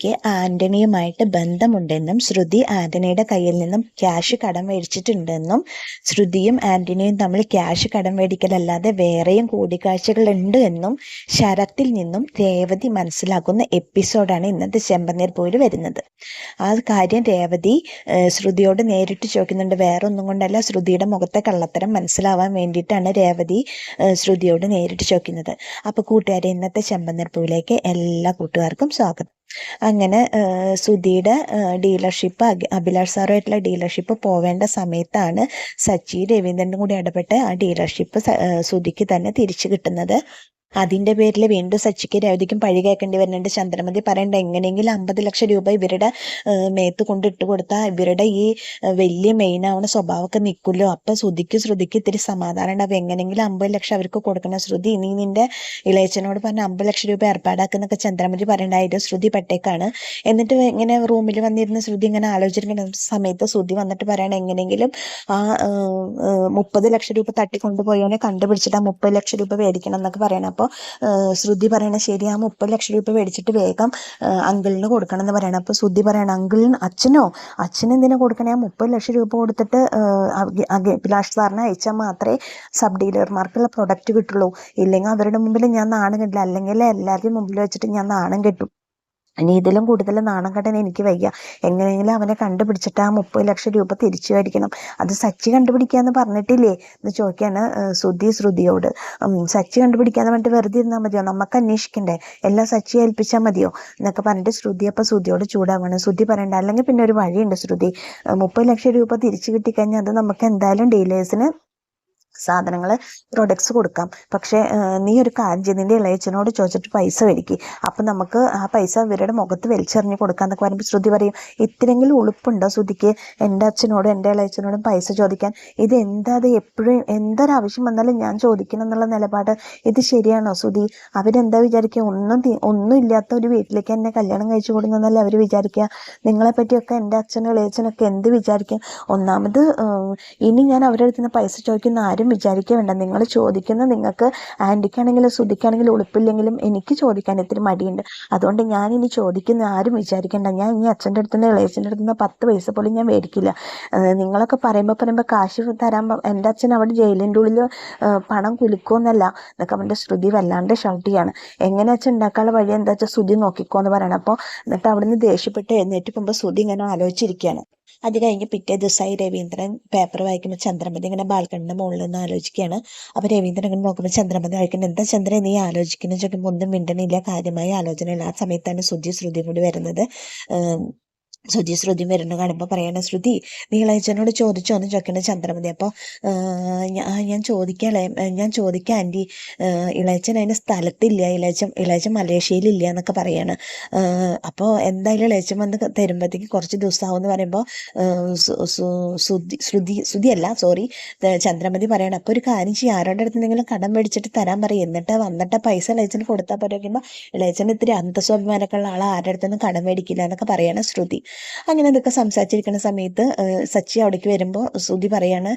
ശ്രുതിക്ക് ആന്റണിയുമായിട്ട് ബന്ധമുണ്ടെന്നും ശ്രുതി ആന്റണിയുടെ കയ്യിൽ നിന്നും ക്യാഷ് കടം മേടിച്ചിട്ടുണ്ടെന്നും ശ്രുതിയും ആന്റണിയും തമ്മിൽ ക്യാഷ് കടം മേടിക്കലല്ലാതെ വേറെയും കൂടിക്കാഴ്ചകൾ ഉണ്ട് എന്നും ശരത്തിൽ നിന്നും രേവതി മനസ്സിലാക്കുന്ന എപ്പിസോഡാണ് ഇന്നത്തെ ചെമ്പനീർ പൂവിൽ വരുന്നത്. ആ കാര്യം രേവതി ശ്രുതിയോട് നേരിട്ട് ചോദിക്കുന്നുണ്ട്. വേറെ ഒന്നും കൊണ്ടല്ല, ശ്രുതിയുടെ മുഖത്തെ കള്ളത്തരം മനസ്സിലാവാൻ വേണ്ടിയിട്ടാണ് രേവതി ശ്രുതിയോട് നേരിട്ട് ചോദിക്കുന്നത്. അപ്പോൾ കൂട്ടുകാരെ, ഇന്നത്തെ ചെമ്പനീർ പൂവിലേക്ക് എല്ലാ കൂട്ടുകാർക്കും സ്വാഗതം. അങ്ങനെ ശ്രുതിയുടെ ഡീലർഷിപ്പ്, അഭിലാഷ് സാറുമായിട്ടുള്ള ഡീലർഷിപ്പ് പോവേണ്ട സമയത്താണ് സച്ചി രവീന്ദ്രനും കൂടി ഇടപെട്ട് ആ ഡീലർഷിപ്പ് ശ്രുതിക്ക് തന്നെ തിരിച്ചു കിട്ടുന്നത്. അതിൻ്റെ പേരിൽ വീണ്ടും സച്ചിക്ക് രേവതിക്കും പഴി കേൾക്കേണ്ടി വരുന്നുണ്ട്. ചന്ദ്രമതി പറയേണ്ട എങ്ങനെയെങ്കിലും 50 ലക്ഷം രൂപ ഇവരുടെ മേത്ത് കൊണ്ടിട്ട് കൊടുത്താൽ ഇവരുടെ ഈ വലിയ മെയിനാവുന്ന സ്വഭാവമൊക്കെ നിൽക്കുമല്ലോ. അപ്പം ശ്രുതിക്ക് ഇത്തിരി സമാധാനം ഉണ്ടാവും. എങ്ങനെയെങ്കിലും 50 ലക്ഷം അവർക്ക് കൊടുക്കണം. ശ്രുതി, നീ നിന്റെ ഇളയച്ചനോട് പറഞ്ഞ 50 ലക്ഷം രൂപ ഏർപ്പാടാക്കുന്നൊക്കെ ചന്ദ്രമതി പറയേണ്ടായിരുന്നു. ശ്രുതി പട്ടേക്കാണ്. എന്നിട്ട് ഇങ്ങനെ റൂമിൽ വന്നിരുന്ന ശ്രുതി ഇങ്ങനെ ആലോചിച്ചിരിക്കുന്ന സമയത്ത് ശ്രുതി വന്നിട്ട് പറയണം, എങ്ങനെയെങ്കിലും ആ 30 ലക്ഷം രൂപ തട്ടിക്കൊണ്ടുപോയവനെ കണ്ടുപിടിച്ചിട്ട് ആ 30 ലക്ഷം രൂപ മേടിക്കണം എന്നൊക്കെ പറയണം. അപ്പോൾ ശ്രുതി പറയണ, ശരി, ആ 30 ലക്ഷം രൂപ മേടിച്ചിട്ട് വേഗം അങ്കിളിന് കൊടുക്കണം എന്ന് പറയണം. അപ്പോൾ ശ്രുതി പറയണം, അങ്കിളിന് അച്ഛനെന്തിനാ കൊടുക്കണേ? ആ 30 ലക്ഷം രൂപ കൊടുത്തിട്ട് അഭിലാഷ് സാറിനെ അയച്ചാൽ മാത്രമേ സബ് ഡീലർമാർക്കുള്ള പ്രൊഡക്റ്റ് കിട്ടുള്ളൂ. ഇല്ലെങ്കിൽ അവരുടെ മുമ്പിൽ ഞാൻ നാണം കെട്ടില്ല, അല്ലെങ്കിൽ എല്ലാവരുടെയും മുമ്പിൽ വെച്ചിട്ട് ഞാൻ നാണം കെട്ടും. ഇനി ഇതിലും കൂടുതൽ നാണം കെട്ടാൻ എനിക്ക് വയ്യ. എങ്ങനെയെങ്കിലും അവനെ കണ്ടുപിടിച്ചിട്ട് ആ 30 ലക്ഷം രൂപ തിരിച്ചു മേടിക്കണം. അത് സച്ചി കണ്ടുപിടിക്കാന്ന് പറഞ്ഞിട്ടില്ലേ എന്ന് ചോദിക്കാണ് ശ്രുതിയോട്. സച്ചി കണ്ടുപിടിക്കാന്ന് പറഞ്ഞിട്ട് വെറുതെ ഇരുന്നാൽ മതിയോ? നമുക്ക് അന്വേഷിക്കണ്ടേ? എല്ലാം സച്ചി ഏൽപ്പിച്ചാൽ മതിയോ എന്നൊക്കെ പറഞ്ഞിട്ട് ശ്രുതിയോട് ചൂടാവാണ്. ശ്രുതി പറയണ്ട, അല്ലെങ്കിൽ പിന്നെ ഒരു വഴിയുണ്ട് ശ്രുതി. 30 ലക്ഷം രൂപ തിരിച്ചു കിട്ടിക്കഴിഞ്ഞാൽ അത് നമുക്ക് എന്തായാലും ഡീലേഴ്സിന് സാധനങ്ങൾ പ്രൊഡക്ട്സ് കൊടുക്കാം. പക്ഷേ നീ ഒരു കാര്യം ചെയ്ത് നിന്റെ ഇളയച്ചനോട് ചോദിച്ചിട്ട് പൈസ മേടിക്കും. അപ്പം നമുക്ക് ആ പൈസ ഇവരുടെ മുഖത്ത് വലിച്ചെറിഞ്ഞ് കൊടുക്കാന്നൊക്കെ പറയുമ്പോൾ ശ്രുതി പറയും, ഇത്തിരെങ്കിലും ഉളുപ്പുണ്ടോ ശ്രുതിക്ക് എൻ്റെ അച്ഛനോടും എൻ്റെ ഇളയച്ചനോടും പൈസ ചോദിക്കാൻ? ഇത് എന്താ, അത് എപ്പോഴും എന്തൊരാവശ്യം വന്നാലും ഞാൻ ചോദിക്കണം എന്നുള്ള നിലപാട് ഇത് ശരിയാണോ ശ്രുതി? അവരെന്താ വിചാരിക്കുക? ഒന്നും ഇല്ലാത്ത ഒരു വീട്ടിലേക്ക് എന്നെ കല്യാണം കഴിച്ചു കൊടുക്കുന്നതല്ലേ അവർ വിചാരിക്കുക? നിങ്ങളെ പറ്റിയൊക്കെ എൻ്റെ അച്ഛനും ഇളയച്ചനൊക്കെ എന്ത് വിചാരിക്കുക? ഒന്നാമത് ഇനി ഞാൻ അവരുടെ അടുത്ത് നിന്ന് പൈസ ചോദിക്കുന്ന ആരും വിചാരിക്കുക വേണ്ട. നിങ്ങൾ ചോദിക്കുന്ന, നിങ്ങൾക്ക് ആൻറ്റിക്കാണെങ്കിലും ശ്രുതിക്കാണെങ്കിലും ഉളുപ്പില്ലെങ്കിലും എനിക്ക് ചോദിക്കാൻ ഇത്തിരി മടിയുണ്ട്. അതുകൊണ്ട് ഞാൻ ഇനി ചോദിക്കുന്ന ആരും വിചാരിക്കേണ്ട. ഞാൻ ഇനി അച്ഛൻ്റെ അടുത്തുനിന്ന് ഇളയച്ചൻ്റെ അടുത്തുനിന്ന് 10 പൈസ പോലും ഞാൻ മേടിക്കില്ല. നിങ്ങളൊക്കെ പറയുമ്പോൾ കാശ് തരാൻ എൻ്റെ അച്ഛൻ അവിടെ ജയിലിൻ്റെ ഉള്ളിൽ പണം കുലുക്കുമെന്നല്ല എന്നൊക്കെ അവൻ്റെ ശ്രുതി വല്ലാണ്ട് ഷൗട്ട് ചെയ്യാണ്. എങ്ങനെ അച്ഛൻ ഉണ്ടാക്കാനുള്ള വഴി എന്താ വെച്ചാൽ ശ്രുതി നോക്കിക്കോ എന്ന് പറയണം. അപ്പോൾ എന്നിട്ട് അവിടെ നിന്ന് ദേഷ്യപ്പെട്ട് എഴുന്നേറ്റ് പോകുമ്പോൾ ശ്രുതി ഇങ്ങനെ ആലോചിച്ചിരിക്കുകയാണ്. അത് കഴിഞ്ഞ് പിറ്റേ ദിവസമായി രവീന്ദ്രൻ പേപ്പർ വായിക്കുമ്പോൾ ചന്ദ്രമതി ഇങ്ങനെ ബാൽക്കണിൻ്റെ മുകളിൽ നിന്ന് ആലോചിക്കുകയാണ്. അപ്പോൾ രവീന്ദ്രൻ ഇങ്ങനെ നോക്കുമ്പോൾ ചന്ദ്രമതി വായിക്കുന്നത്, എന്താ ചന്ദ്രൻ നീ ആലോചിക്കുന്നത് ചോദിക്കുമ്പോൾ ഒന്നും മിണ്ടണില്ല, കാര്യമായ ആലോചനയില്ല. ആ സമയത്താണ് ശ്രുതിയും കൂടി വരുന്നത്. ശ്രുതി വരുന്ന കാണുമ്പോൾ പറയണ, ശ്രുതി നീ ഇളയച്ചനോട് ചോദിച്ചോ എന്ന് ചോദിക്കണ ചന്ദ്രമതി. അപ്പോൾ ഞാൻ ചോദിക്കാം ആൻറ്റി, ഇളയച്ചൻ അതിന് സ്ഥലത്തില്ല, ഇളയച്ചൻ മലേഷ്യയിലില്ല എന്നൊക്കെ പറയാണ്. അപ്പോൾ എന്തായാലും ഇളയച്ചൻ വന്ന് തരുമ്പോഴത്തേക്ക് കുറച്ച് ദിവസമാവും എന്ന് പറയുമ്പോൾ ചന്ദ്രമതി പറയണം, അപ്പോൾ ഒരു കാര്യം ചെയ്യും, ആരോടെ അടുത്ത് എന്തെങ്കിലും കടം മേടിച്ചിട്ട് തരാൻ പറയും, എന്നിട്ട് പൈസ ഇളയച്ചന് കൊടുത്താൽ പറയുമ്പോൾ ഇളയച്ചന് ഇത്തിരി അന്തസ്വാഭിമാനമൊക്കെ ഉള്ള ആൾ ആരുടെ അടുത്തൊന്നും കടം മേടിക്കില്ല എന്നൊക്കെ പറയണം ശ്രുതി. അങ്ങനെ ഇതൊക്കെ സംസാരിച്ചിരിക്കുന്ന സമയത്ത് സച്ചി അവിടേക്ക് വരുമ്പോൾ ശ്രുതി പറയാണ്,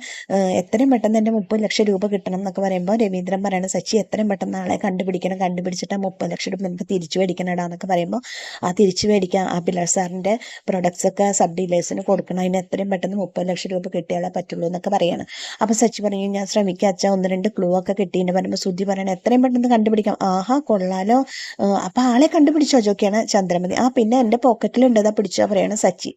എത്രയും പെട്ടെന്ന് എൻ്റെ 30 ലക്ഷം രൂപ കിട്ടണം എന്നൊക്കെ പറയുമ്പോൾ രവീന്ദ്രൻ പറയണം, സച്ചി എത്രയും പെട്ടെന്ന് ആളെ കണ്ടുപിടിച്ചിട്ട് 30 ലക്ഷം രൂപ നമുക്ക് തിരിച്ചു മേടിക്കണടാ എന്നൊക്കെ പറയുമ്പോൾ ആ തിരിച്ചു മേടിക്കാൻ അഭിലാഷ് സാറിൻ്റെ പ്രൊഡക്ട്സ് ഒക്കെ സബ് ഡീലേഴ്സിന് കൊടുക്കണം, അതിന് എത്രയും പെട്ടെന്ന് 30 ലക്ഷം രൂപ കിട്ടിയാലേ പറ്റുള്ളൂ എന്നൊക്കെ പറയാണ്. അപ്പോൾ സച്ചി പറയും, ഞാൻ ശ്രമിക്കാം അച്ഛാ, 1-2 ക്ലൂ ഒക്കെ കിട്ടിയെന്ന് പറയുമ്പോൾ ശ്രുതി പറയണം, എത്രയും പെട്ടെന്ന് കണ്ടുപിടിക്കാം. ആഹാ, കൊള്ളാലോ, അപ്പം ആളെ കണ്ടുപിടിച്ചോ ചോദിക്കുകയാണ് ചന്ദ്രമതി. പിന്നെ എൻ്റെ പോക്കറ്റിലുണ്ടതാ പിടിച്ചോ പറയണം സച്ചി.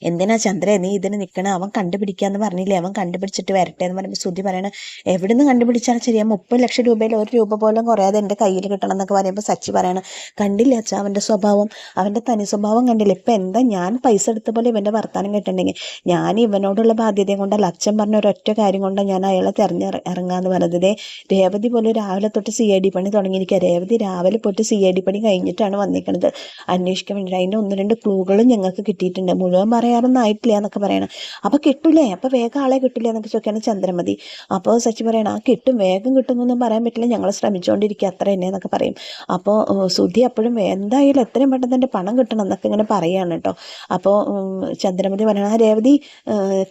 എന്തിനാ ചന്ദ്ര നീ ഇതിന് നിൽക്കണം? അവൻ കണ്ടുപിടിക്കാന്ന് പറഞ്ഞില്ലേ, അവൻ കണ്ടുപിടിച്ചിട്ട് വരട്ടെ എന്ന് പറയുമ്പോൾ ശ്രുതി പറയണ, എവിടുന്ന് കണ്ടുപിടിച്ചാലും ശരിയാ, 30 ലക്ഷം രൂപയിൽ 1 രൂപ പോലും കുറയാതെ എൻ്റെ കയ്യിൽ കിട്ടണം എന്നൊക്കെ പറയുമ്പോൾ സച്ചി പറയണം, കണ്ടില്ല അച്ഛാ അവൻ്റെ സ്വഭാവം, അവൻ്റെ തനി സ്വഭാവം കണ്ടില്ല. ഇപ്പം എന്താ ഞാൻ പൈസ എടുത്ത പോലെ ഇവൻ്റെ വർത്താനം കേട്ടിട്ടുണ്ടെങ്കിൽ ഞാൻ ഇവനോടുള്ള ബാധ്യതയും കൊണ്ടല്ല, അച്ഛൻ പറഞ്ഞ ഒരൊറ്റ കാര്യം കൊണ്ടാണ് ഞാൻ അയാളെ ഇറങ്ങാന്ന് പറഞ്ഞത്. രേവതി പോലെ രാവിലെ തൊട്ട് CID പണി തുടങ്ങിയിരിക്കുക. രേവതി രാവിലെ പോയിട്ട് CID പണി കഴിഞ്ഞിട്ടാണ് വന്നിരിക്കുന്നത് അന്വേഷിക്കാൻ വേണ്ടിയിട്ട്. അതിൻ്റെ 1-2 ക്ലൂകളും ഞങ്ങൾക്ക് കിട്ടിയിട്ടുണ്ട്. മുഴുവൻ മുഴുവൻ പറയാറൊന്നും ആയിട്ടില്ല എന്നൊക്കെ പറയണം. അപ്പോൾ കിട്ടൂലേ, അപ്പോൾ വേഗം ആളെ കിട്ടില്ല എന്നൊക്കെ ചോദിക്കുകയാണ് ചന്ദ്രമതി. അപ്പോൾ സച്ചി പറയണം, ആ കിട്ടും, വേഗം കിട്ടുന്നൊന്നും പറയാൻ പറ്റില്ല, ഞങ്ങൾ ശ്രമിച്ചുകൊണ്ടിരിക്കുക അത്ര തന്നെ എന്നൊക്കെ പറയും. അപ്പോൾ സുധി അപ്പോഴും എന്തായാലും എത്രയും പെട്ടെന്ന് എൻ്റെ പണം കിട്ടണം എന്നൊക്കെ ഇങ്ങനെ പറയാണ് കേട്ടോ. അപ്പോൾ ചന്ദ്രമതി പറയണം, ആ രേവതി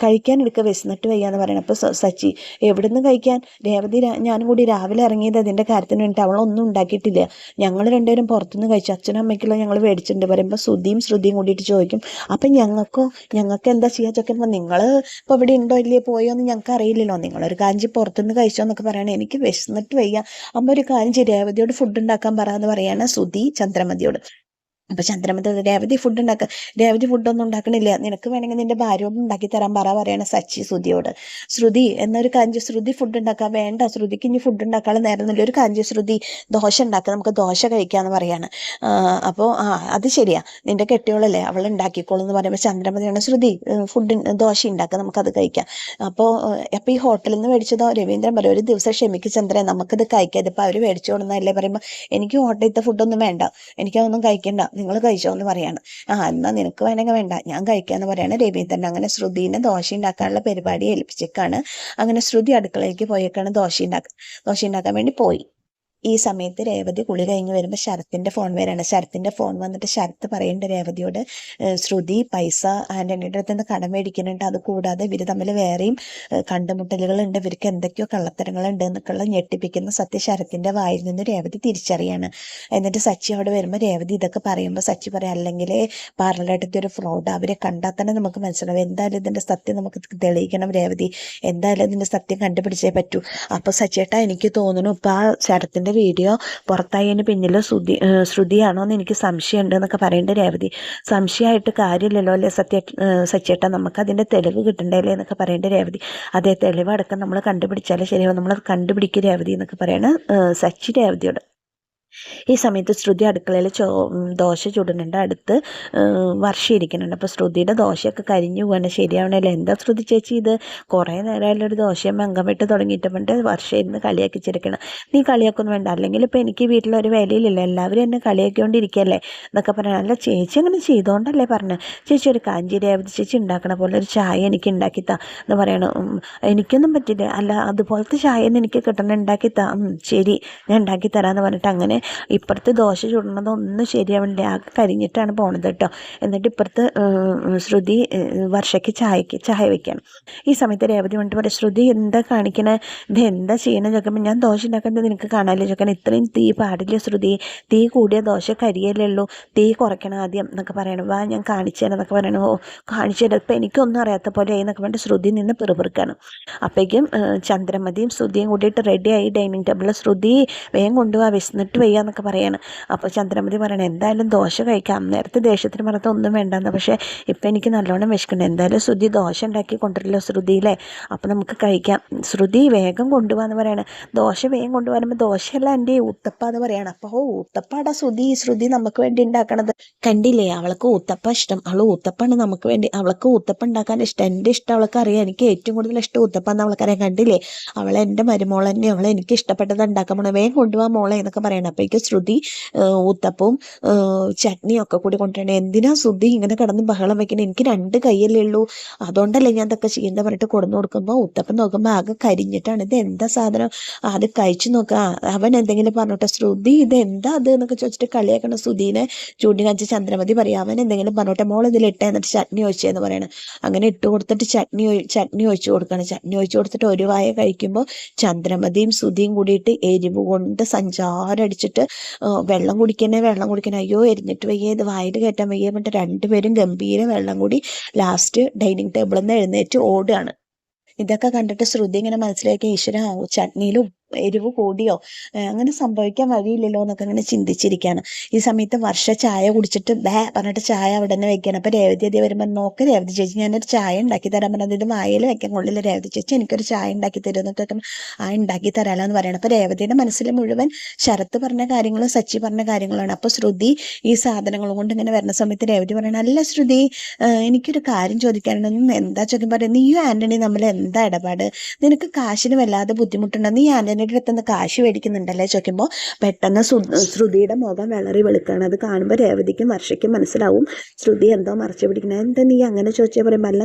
കഴിക്കാൻ എടുക്കുക, വിശന്നിട്ട് വയ്യാന്ന് പറയണം. അപ്പോൾ സച്ചി, എവിടുന്ന് കഴിക്കാൻ, രേവതി ഞാനും കൂടി രാവിലെ ഇറങ്ങിയത് അതിൻ്റെ കാര്യത്തിന് വേണ്ടിയിട്ട്, അവളൊന്നും ഉണ്ടാക്കിയിട്ടില്ല, ഞങ്ങൾ രണ്ടുപേരും പുറത്തുനിന്ന് കഴിച്ചു, അച്ഛനും അമ്മയ്ക്കുള്ള ഞങ്ങൾ മേടിച്ചിട്ടുണ്ട് പറയുമ്പോൾ സുധിയും ശ്രുതിയും കൂടിയിട്ട് ചോദിക്കും, അപ്പം ഞങ്ങൾക്ക് എന്താ ചെയ്യാൻ ചോദിക്കുമ്പോൾ, നിങ്ങൾ ഇപ്പോൾ ഇവിടെ ഉണ്ടോ ഇല്ലയോ പോയോ എന്ന് ഞങ്ങൾക്ക് അറിയില്ലല്ലോ, നിങ്ങളൊരു കാഞ്ചി പുറത്തുനിന്ന് കഴിച്ചോ എന്നൊക്കെ പറയണേ, എനിക്ക് വിശന്നിട്ട് വയ്യ, അമ്മ ഒരു കാര്യം ചെയ്യും, രേവതിയോട് ഫുഡ് ഉണ്ടാക്കാൻ പറയാന്ന് പറയാണ് സുധി ചന്ദ്രമതിയോട്. അപ്പോൾ ചന്ദ്രമതി, രേവതി ഫുഡ് ഉണ്ടാക്കുക, രേവതി ഫുഡൊന്നും ഉണ്ടാക്കണില്ല, നിനക്ക് വേണമെങ്കിൽ നിന്റെ ഭാര്യയോട് ഉണ്ടാക്കി തരാൻ പറയാണ് സച്ചി ശ്രുതിയോട്. ശ്രുതി എന്നൊരു കാഞ്ചി, ശ്രുതി ഫുഡ് ഉണ്ടാക്കാൻ വേണ്ട, ശ്രുതിക്ക് ഇനി ഫുഡ് ഉണ്ടാക്കാനുള്ള നേരമൊന്നുമില്ല, ഒരു കാഞ്ചി ശ്രുതി ദോശ ഉണ്ടാക്കുക, നമുക്ക് ദോശ കഴിക്കാമെന്ന് പറയാണ്. അപ്പോൾ അത് ശരിയാ, നിന്റെ കെട്ടിയോളല്ലേ, അവൾ ഉണ്ടാക്കിക്കോളൂ എന്ന് പറയുമ്പോൾ ചന്ദ്രമതിയാണ്, ശ്രുതി ഫുഡ് ദോശ ഉണ്ടാക്കുക, നമുക്കത് കഴിക്കാം. അപ്പോൾ ഈ ഹോട്ടലിൽ നിന്ന് മേടിച്ചതോ, രവീന്ദ്രൻ പറയും, ഒരു ദിവസം ക്ഷമിക്ക് ചന്ദ്രൻ, നമുക്കത് കഴിക്കാം, ഇതിപ്പോൾ അവർ മേടിച്ചു കൊടുക്കുന്നതല്ലേ പറയുമ്പോൾ, എനിക്ക് ഹോട്ടലിലത്തെ ഫുഡൊന്നും വേണ്ട, എനിക്കതൊന്നും കഴിക്കണ്ട, നിങ്ങൾ കഴിച്ചോ എന്ന് പറയാണ്. എന്നാൽ നിനക്ക് വേണമെങ്കിൽ വേണ്ട, ഞാൻ കഴിക്കാമെന്ന് പറയാണ് രവീന്ദ്രൻ. അങ്ങനെ ശ്രുതിനെ ദോശ ഉണ്ടാക്കാനുള്ള പരിപാടി ഏൽപ്പിച്ചേക്കാണ്. അങ്ങനെ ശ്രുതി അടുക്കളയിലേക്ക് പോയേക്കാണ് ദോശ ഉണ്ടാക്കാൻ വേണ്ടി പോയി. ഈ സമയത്ത് രേവതി കുളി കഴിഞ്ഞ് വരുമ്പോൾ ശരത്തിൻ്റെ ഫോൺ വരാണ്. ശരത്തിൻ്റെ ഫോൺ വന്നിട്ട് ശരത്ത് പറയുന്നുണ്ട് രേവതിയോട്, ശ്രുതി പൈസ ആൻ്റണിയുടെ അടുത്ത് നിന്ന് കടം മേടിക്കുന്നുണ്ട്, അത് കൂടാതെ ഇവർ തമ്മിൽ വേറെയും കണ്ടുമുട്ടലുകളുണ്ട്, ഇവർക്ക് എന്തൊക്കെയോ കള്ളത്തരങ്ങളുണ്ട് എന്നൊക്കെയുള്ള ഞെട്ടിപ്പിക്കുന്ന സത്യം ശരത്തിൻ്റെ വായിൽ നിന്ന് രേവതി തിരിച്ചറിയാണ്. എന്നിട്ട് സച്ചി അവിടെ വരുമ്പോൾ രേവതി ഇതൊക്കെ പറയുമ്പോൾ സച്ചി പറയാം, അല്ലെങ്കിൽ പാർലറായിട്ടത്തെ ഒരു ഫ്രോഡ്, അവരെ കണ്ടാൽ തന്നെ നമുക്ക് മനസ്സിലാവും, എന്തായാലും ഇതിൻ്റെ സത്യം നമുക്ക് തെളിയിക്കണം രേവതി, എന്തായാലും ഇതിൻ്റെ സത്യം കണ്ടുപിടിച്ചേ പറ്റൂ. അപ്പോൾ സച്ചേട്ടാ, എനിക്ക് തോന്നുന്നു ഇപ്പോൾ ആ ശരത്തിൻ്റെ വീഡിയോ പുറത്തായതിന് പിന്നിൽ ശ്രുതിയാണോ എന്ന് എനിക്ക് സംശയമുണ്ട് എന്നൊക്കെ പറയേണ്ട രേവതി. സംശയമായിട്ട് കാര്യമില്ലല്ലോ അല്ലേ സച്ചേട്ടാ, നമുക്ക് അതിൻ്റെ തെളിവ് കിട്ടണ്ടല്ലേ എന്നൊക്കെ പറയേണ്ട രേവതി. അതേ, തെളിവടക്കം നമ്മൾ കണ്ടുപിടിച്ചാലേ ശരിയാവും, നമ്മളത് കണ്ടുപിടിക്കുക രേവതി എന്നൊക്കെ പറയണ സച്ചി രേവതിയോട്. ഈ സമയത്ത് ശ്രുതി അടുക്കളയിൽ ദോശ ചുടുന്നുണ്ട്, അടുത്ത് വർഷ ഇരിക്കുന്നുണ്ട്. അപ്പോൾ ശ്രുതിയുടെ ദോശയൊക്കെ കരിഞ്ഞു പോകാൻ ശരിയാവണല്ലോ, എന്താ ശ്രുതി ചേച്ചി ഇത്, കുറേ നേരമായാലും ഒരു ദോശയും അംഗം വിട്ട് തുടങ്ങിയിട്ട് വർഷ ഇരുന്ന് കളിയാക്കി ചിരിക്കണം. നീ കളിയാക്കൊന്നും വേണ്ട, അല്ലെങ്കിൽ ഇപ്പോൾ എനിക്ക് വീട്ടിലൊരു വിലയിലില്ല, എല്ലാവരും എന്നെ കളിയാക്കിക്കൊണ്ടിരിക്കുകയല്ലേ എന്നൊക്കെ പറയണം. അല്ല ചേച്ചി അങ്ങനെ ചെയ്തുകൊണ്ടല്ലേ പറഞ്ഞത്, ചേച്ചി ഒരു കാഞ്ചി രേവതി ചേച്ചി ഉണ്ടാക്കണ പോലെ ഒരു ചായ എനിക്ക് ഉണ്ടാക്കിത്താ എന്ന് പറയണം. എനിക്കൊന്നും പറ്റില്ല, അല്ല അതുപോലത്തെ ചായ എനിക്ക് കിട്ടണം, ഉണ്ടാക്കിത്താ, ശരി ഞാൻ ഉണ്ടാക്കി തരാമെന്ന് പറഞ്ഞിട്ട് അങ്ങനെ ഇപ്പുറത്ത് ദോശ ചുടുന്നതൊന്നും ശരിയാവില്ല, ആകെ കരിഞ്ഞിട്ടാണ് പോണത് കേട്ടോ. എന്നിട്ട് ഇപ്പുറത്ത് ശ്രുതി വർഷയ്ക്ക് ചായ വെക്കുകയാണ്. ഈ സമയത്ത് രേവതി വന്നിട്ട് പറയും, ശ്രുതി എന്താ കാണിക്കണേ, ഇത് എന്താ ചെയ്യണമെന്ന് ചോദിക്കുമ്പോൾ, ഞാൻ ദോശ ഉണ്ടാക്കേണ്ടത് നിനക്ക് കാണാമല്ലോ ചോദിക്കണം, ഇത്രയും തീ പാടില്ല ശ്രുതി, തീ കൂടിയ ദോശ കരിയല്ലേ ഉള്ളൂ, തീ കുറയ്ക്കണം ആദ്യം എന്നൊക്കെ പറയണം. വാ ഞാൻ കാണിച്ചു തരാം എന്നൊക്കെ പറയണം. കാണിച്ചു തരാം, ഇപ്പം എനിക്കൊന്നും അറിയാത്ത പോലെ എന്നൊക്കെ പറഞ്ഞിട്ട് ശ്രുതി നിന്ന് പിറുപിറുക്കാണ്. അപ്പോഴേക്കും ചന്ദ്രമതിയും ശ്രുതിയും കൂടിയിട്ട് റെഡിയായി ഡൈനിങ് ടേബിളിൽ, ശ്രുതി വേഗം കൊണ്ടുപോവാ, വിശന്നിട്ട് എന്നൊക്കെ പറയാണ്. അപ്പോൾ ചന്ദ്രമതി പറയണം, എന്തായാലും ദോശ കഴിക്കാം, നേരത്തെ ദേഷ്യത്തിന് പറഞ്ഞത് ഒന്നും വേണ്ടെന്ന്, പക്ഷേ ഇപ്പം എനിക്ക് നല്ലോണം വിശക്കുന്നുണ്ട്, എന്തായാലും ശ്രുതി ദോശ ഉണ്ടാക്കി കൊണ്ടുവരില്ലോ ശ്രുതിയിലെ, അപ്പോൾ നമുക്ക് കഴിക്കാം, ശ്രുതി വേഗം കൊണ്ടുപോകാന്ന് പറയണം. ദോശ വേഗം കൊണ്ടുപോകുമ്പോൾ, ദോശയല്ല എൻ്റെ ഊത്തപ്പ എന്ന് പറയണം. അപ്പോൾ ഊത്തപ്പാടാ ശ്രുതി നമുക്ക് വേണ്ടി ഉണ്ടാക്കണത്, കണ്ടില്ലേ, അവൾക്ക് ഊത്തപ്പ ഇഷ്ടം, അവൾ ഊത്തപ്പാണ് നമുക്ക് വേണ്ടി, അവൾക്ക് ഊത്തപ്പ ഉണ്ടാക്കാൻ ഇഷ്ടം, എൻ്റെ ഇഷ്ടം അവൾക്ക് അറിയാം, എനിക്ക് ഏറ്റവും കൂടുതൽ ഇഷ്ടം ഊത്തപ്പാന്ന് അവൾക്കറിയാം, കണ്ടില്ലേ, അവളെ എൻ്റെ മരുമോൾ തന്നെ, അവളെ എനിക്ക് ഇഷ്ടപ്പെട്ടത് ഉണ്ടാക്കാൻ പോണേ, വേഗം കൊണ്ടുപോകാൻ മോളെ എന്നൊക്കെ പറയണം. അപ്പോഴേക്ക് ശ്രുതി ഊത്തപ്പവും ചട്നിയും ഒക്കെ കൂടി കൊണ്ടുവരണേ. എന്തിനാ ശ്രുതി ഇങ്ങനെ കിടന്ന് ബഹളം വെക്കണേ, എനിക്ക് 2 കൈയല്ലേ ഉള്ളൂ, അതുകൊണ്ടല്ലേ ഞാൻ ഇതൊക്കെ ചെയ്യേണ്ട പറഞ്ഞിട്ട് കൊടുന്നു കൊടുക്കുമ്പോൾ ഊത്തപ്പം നോക്കുമ്പോൾ ആകെ കരിഞ്ഞിട്ടാണ്. ഇത് എന്താ സാധനം, അത് കഴിച്ചു നോക്കുക, അവൻ എന്തെങ്കിലും പറഞ്ഞോട്ടെ, ശ്രുതി ഇത് എന്താ അത് എന്നൊക്കെ ചോദിച്ചിട്ട് കളിയാക്കണം. ശ്രുതിനെ ചൂണ്ടി കാണിച്ച് ചന്ദ്രമതി പറയാം, അവൻ എന്തെങ്കിലും പറഞ്ഞോട്ടെ, മോൾ ഇതിലിട്ടേ എന്നിട്ട് ചട്നി ഒഴിച്ചതെന്ന് പറയണം. അങ്ങനെ ഇട്ട് കൊടുത്തിട്ട് ചട്നി ഒഴിച്ചു കൊടുക്കണം. ചട്നി ഒഴിച്ചു കൊടുത്തിട്ട് ഒരു വായ കഴിക്കുമ്പോൾ ചന്ദ്രമതിയും ശ്രുതിയും കൂടിയിട്ട് എരിവ് കൊണ്ട് സഞ്ചാരടിച്ചിട്ട് വെള്ളം കുടിക്കണേ, അയ്യോ എരിഞ്ഞിട്ട് വയ്യ, ഇത് വായിൽ കയറ്റാൻ വയ്യ എന്നിട്ട് രണ്ടുപേരും ഗംഭീര വെള്ളം കൂടി ലാസ്റ്റ് ഡൈനിങ് ടേബിളിൽ നിന്ന് എഴുന്നേറ്റ് ഓടുകയാണ്. ഇതൊക്കെ കണ്ടിട്ട് ശ്രുതി ഇങ്ങനെ മനസ്സിലാക്കി, ഈശ്വര ചട്നിയിലും എരിവ് കൂടിയോ, അങ്ങനെ സംഭവിക്കാൻ വഴിയില്ലല്ലോ എന്നൊക്കെ അങ്ങനെ ചിന്തിച്ചിരിക്കുകയാണ്. ഈ സമയത്ത് വർഷ ചായ കുടിച്ചിട്ട് പറഞ്ഞിട്ട് ചായ അവിടെ തന്നെ വെക്കുകയാണ്. അപ്പോൾ രേവതി അതി വരുമ്പോൾ, നോക്ക് രേവതി ചേച്ചി, ഞാനൊരു ചായ ഉണ്ടാക്കി തരാൻ പറഞ്ഞത്, ഇത് വായിൽ വെക്കാൻ കൊള്ളില്ല രേവതി ചേച്ചി, എനിക്കൊരു ചായ ഉണ്ടാക്കി തരും എന്നൊക്കെ ഉണ്ടാക്കി തരാമല്ലോ എന്ന് പറയണം. അപ്പോൾ രേവതിയുടെ മനസ്സിൽ മുഴുവൻ ശരത്ത് പറഞ്ഞ കാര്യങ്ങളും സച്ചി പറഞ്ഞ കാര്യങ്ങളാണ്. അപ്പോൾ ശ്രുതി ഈ സാധനങ്ങൾ കൊണ്ട് ഇങ്ങനെ വരുന്ന സമയത്ത് രേവതി പറയണം, അല്ല ശ്രുതി, എനിക്കൊരു കാര്യം ചോദിക്കാനുണ്ട്. എന്താ ചോദ്യം പറയുന്നത്, നീയും ആൻ്റണി തമ്മിൽ എന്താ ഇടപാട്, നിനക്ക് കാശിന് വല്ലാതെ ബുദ്ധിമുട്ടുണ്ടോ, നീ ആൻ്റണി ആന്റണിയുടെ അടുത്ത് നിന്ന് കാശ് മേടിക്കുന്നുണ്ടല്ലേ ചോദിക്കുമ്പോൾ പെട്ടെന്ന് ശ്രുതിയുടെ മുഖം വിളറി വെളുക്കാണ്. അത് കാണുമ്പോൾ രേവതിക്കും വർഷയ്ക്കും മനസ്സിലാവും ശ്രുതി എന്തോ മറച്ചു പിടിക്കുന്നത്. എന്താ നീ അങ്ങനെ ചോദിച്ചാൽ പറയുമ്പോൾ അല്ല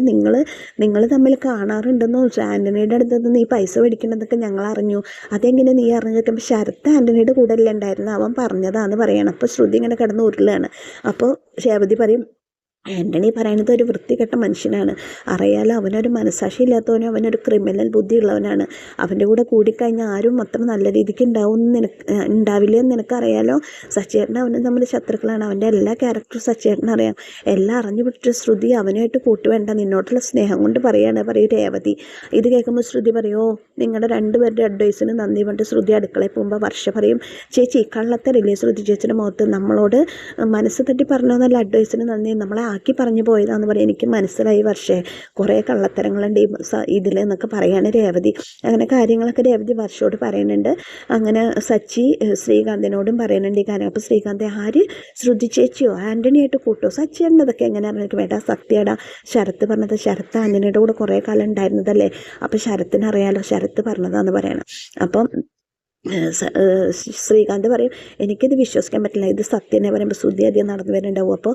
നിങ്ങൾ തമ്മിൽ കാണാറുണ്ടെന്നോ ആന്റണിയുടെ അടുത്ത് നിന്ന് നീ പൈസ മേടിക്കണമെന്നൊക്കെ ഞങ്ങൾ അറിഞ്ഞു, അതെങ്ങനെ നീ അറിഞ്ഞു ചോദിക്കുമ്പോൾ ശരത്ത് ആന്റണിയുടെ കൂടെ അല്ലേ ഉണ്ടായിരുന്നു, അവൻ പറഞ്ഞതാന്ന് പറയണം. അപ്പോൾ ശ്രുതി ഇങ്ങനെ കിടന്ന് ഉരുളാണ്. അപ്പോൾ രേവതി പറയും ആന്റണി പറയുന്നത് ഒരു വൃത്തികെട്ട മനുഷ്യനാണ്, അറിയാലോ അവനൊരു മനസാക്ഷി ഇല്ലാത്തവനും അവനൊരു ക്രിമിനൽ ബുദ്ധിയുള്ളവനാണ്, അവൻ്റെ കൂടെ കൂടിക്കഴിഞ്ഞാൽ ആരും അത്ര നല്ല രീതിക്ക് ഉണ്ടാവില്ലെന്ന് നിനക്കറിയാലോ, സച്ചേട്ടൻ അവനും തമ്മിൽ ശത്രുക്കളാണ്, അവൻ്റെ എല്ലാ ക്യാരക്ടറും സച്ചേട്ടൻ അറിയാം, എല്ലാം അറിഞ്ഞു വിട്ടിട്ട് ശ്രുതി അവനായിട്ട് കൂട്ടുവേണ്ട, നിന്നോട്ടുള്ള സ്നേഹം കൊണ്ട് പറയും രേവതി. ഇത് കേൾക്കുമ്പോൾ ശ്രുതി പറയോ നിങ്ങളുടെ രണ്ടുപേരുടെ അഡ്വൈസിന് നന്ദി പറഞ്ഞിട്ട് ശ്രുതി അടുക്കളയിൽ പോകുമ്പോൾ വർഷ പറയും ചേച്ചി കള്ളത്തരില്ലേ ശ്രുതി ചേച്ചിയുടെ മുഖത്ത്, നമ്മളോട് മനസ്സ് തട്ടി പറഞ്ഞോന്നല്ല അഡ്വൈസിന് നന്ദി, നമ്മളെ ആക്കി പറഞ്ഞു പോയതാന്ന് പറയും. എനിക്ക് മനസ്സിലായി വർഷേ കുറേ കള്ളത്തരങ്ങളുണ്ട് ഇതിൽ എന്നൊക്കെ പറയാണ് രേവതി. അങ്ങനെ കാര്യങ്ങളൊക്കെ രേവതി വർഷയോട് പറയുന്നുണ്ട്. അങ്ങനെ സച്ചി ശ്രീകാന്തിനോടും പറയുന്നുണ്ട് ഈ കാര്യം. അപ്പോൾ ശ്രീകാന്ത് ആര് ശ്രുതി ചേച്ചിയോ ആൻ്റണിയായിട്ട് കൂട്ടോ, സച്ചിയുണ്ടതൊക്കെ എങ്ങനെയാണ് എനിക്ക് വേണ്ട സത്യടാ ശരത്ത് പറഞ്ഞത്, ശരത്ത് ആൻ്റണിയുടെ കൂടെ കുറേ കാലം ഉണ്ടായിരുന്നതല്ലേ, അപ്പോൾ ശരത്തിനറിയാലോ ശരത്ത് പറഞ്ഞതാന്ന് പറയണം. അപ്പം ശ്രീകാന്ത് പറയും എനിക്കിത് വിശ്വസിക്കാൻ പറ്റില്ല, ഇത് സത്യനെ പറയുമ്പോൾ ശ്രുതി അധികം നടന്നു വരുന്നുണ്ടാവും. അപ്പോൾ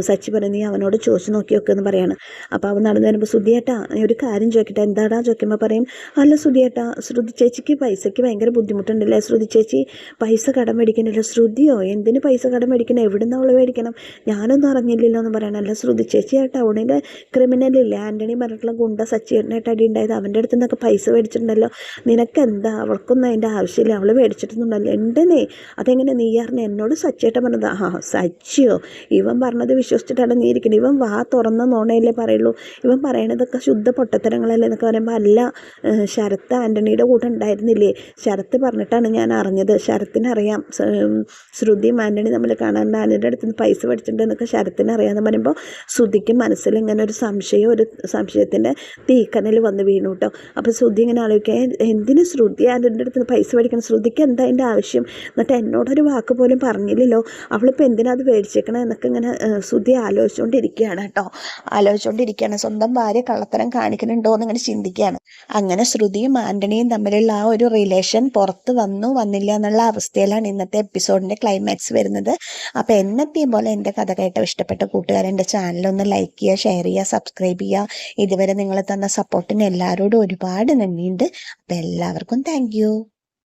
സച്ചി പറയും നീ അവനോട് ചോദിച്ചു നോക്കി വെക്കുമെന്ന് പറയാണ്. അപ്പോൾ അവൻ നടന്നു വരുമ്പോൾ ശ്രുതിയേട്ടാ ഒരു കാര്യം ചോദിക്കട്ടെ, എന്താടാ ചോദിക്കുമ്പോൾ പറയും അല്ല ശ്രുതിയേട്ടാ ശ്രുതി ചേച്ചിക്ക് പൈസയ്ക്ക് ഭയങ്കര ബുദ്ധിമുട്ടുണ്ടല്ലേ, ശ്രുതി ചേച്ചി പൈസ കടം മേടിക്കണല്ലോ, ശ്രുതിയോ എന്തിന് പൈസ കടം മേടിക്കണം, എവിടുന്ന് അവൾ മേടിക്കണം, ഞാനൊന്നും അറിഞ്ഞില്ലല്ലോ എന്ന് പറയണം. അല്ല ശ്രുതി ചേച്ചി ആ ടൗണിലെ ക്രിമിനലില്ലേ ആൻ്റണി പറഞ്ഞിട്ടുള്ള ഗുണ്ട സച്ചിയേട്ടനായിട്ട് അടി ഉണ്ടായത്, അവൻ്റെ അടുത്ത് നിന്നൊക്കെ പൈസ മേടിച്ചിട്ടുണ്ടല്ലോ, നിനക്കെന്താ അവൾക്കൊന്നും അതിൻ്റെ ആവശ്യമില്ല, അവൾ മേടിച്ചിട്ടൊന്നുണ്ടല്ലോ ഉണ്ടെന്നേ, അതെങ്ങനെ നീ അറിഞ്ഞ എന്നോട് സച്ചേട്ടൻ പറഞ്ഞത്, സച്ചിയോ ഇവൻ പറഞ്ഞത് വിശ്വസിച്ചിട്ടാണ് നീ ഇരിക്കുന്നത്, ഇവൻ വാ തുറന്ന നോണയല്ലേ പറയുള്ളൂ, ഇവൻ പറയണതൊക്കെ ശുദ്ധ പൊട്ടത്തരങ്ങളല്ലേ എന്നൊക്കെ പറയുമ്പോൾ അല്ല ശരത്ത് ആൻ്റണിയുടെ കൂടെ ഉണ്ടായിരുന്നില്ലേ, ശരത്ത് പറഞ്ഞിട്ടാണ് ഞാൻ അറിഞ്ഞത്, ശരത്തിനറിയാം ശ്രുതിയും ആൻ്റണി തമ്മിൽ കാണാൻ ആൻ്റണിയുടെ അടുത്ത് നിന്ന് പൈസ മേടിച്ചിട്ടുണ്ട് എന്നൊക്കെ ശരത്തിന് അറിയാമെന്ന് പറയുമ്പോൾ ശ്രുതിക്ക് മനസ്സിൽ ഇങ്ങനെ ഒരു സംശയത്തിൻ്റെ തീക്കനൽ വന്ന് വീണു കേട്ടോ. അപ്പോൾ ശ്രുതി ഇങ്ങനെ ആലോചിക്കുക എന്തിനു ശ്രുതി ആൻ്റണിയുടെ അടുത്ത് നിന്ന് പൈസ മേടിക്കണം, ശ്രുതിക്ക് എന്താ അതിൻ്റെ ആവശ്യം, എന്നിട്ട് എന്നോടൊരു വാക്ക് പോലും പറഞ്ഞില്ലല്ലോ, അവളിപ്പോൾ എന്തിനാ അത് മേടിച്ചേക്കണം എന്നൊക്കെ ഇങ്ങനെ ശ്രുതി ആലോചിച്ചുകൊണ്ടിരിക്കുകയാണ് കേട്ടോ. സ്വന്തം ഭാര്യ കള്ളത്തരം കാണിക്കുന്നുണ്ടോ എന്നിങ്ങനെ ചിന്തിക്കുകയാണ്. അങ്ങനെ ശ്രുതിയും ആൻ്റണിയും തമ്മിലുള്ള ആ ഒരു റിലേഷൻ പുറത്ത് വന്നില്ല എന്നുള്ള അവസ്ഥയിലാണ് ഇന്നത്തെ എപ്പിസോഡിൻ്റെ ക്ലൈമാക്സ് വരുന്നത്. അപ്പോൾ എന്നത്തെയും പോലെ എൻ്റെ കഥ കേട്ടോ ഇഷ്ടപ്പെട്ട കൂട്ടുകാർ എൻ്റെ ചാനലൊന്ന് ലൈക്ക് ചെയ്യുക, ഷെയർ ചെയ്യുക, സബ്സ്ക്രൈബ് ചെയ്യുക. ഇതുവരെ നിങ്ങൾ തന്ന സപ്പോർട്ടിന് എല്ലാവരോടും ഒരുപാട് നന്ദിയുണ്ട്. അപ്പോൾ എല്ലാവർക്കും താങ്ക് യു.